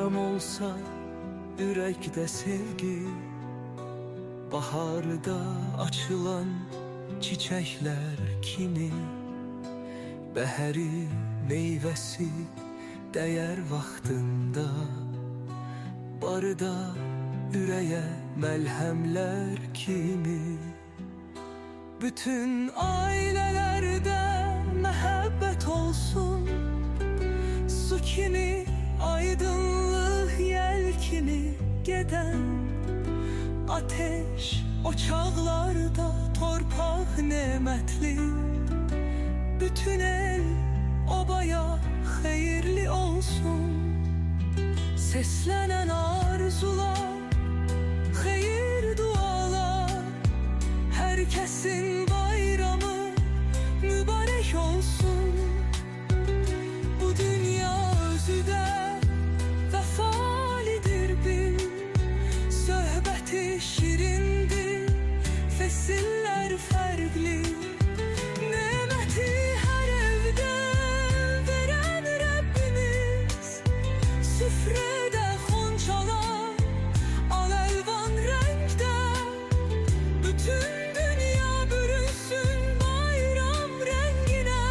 bayram olsa yürekte sevgi, baharda açılan çiçekler kimi, bəhəri meyvəsi dəyər vaxtında, barıda ürəyə məlhəmlər kimi. Bütün ailelerde məhəbbət olsun, su kimi, aydınlıq yel kimi geden, ateş ocaqlarda torpaq nemətli, bütün el obaya xeyirli olsun. Seslenen arzular, xeyir dualar, herkesin bayramı mübarek olsun. Bu dünya özü de vefalidir bil, söhbəti şirindir, fesiller fərqli. Neməti hər evdə verən Rəbbimiz, süfrədə xonçalar al-əlvan rəngdə, bütün dünya bürünsün bayram rənginə.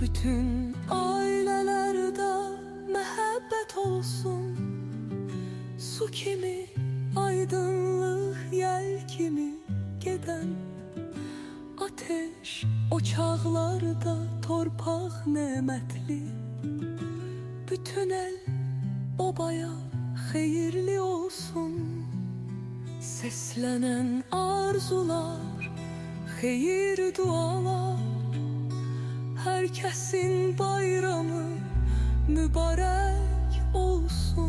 Bütün ailelerde məhəbbət olsun, su kimi, aydınlıq yel kimi geden, ateş ocaqlarda torpaq nemətli, bütün el obaya xeyirli olsun. Seslenen arzular, xeyir dualar, herkesin bayramı mübarek olsun.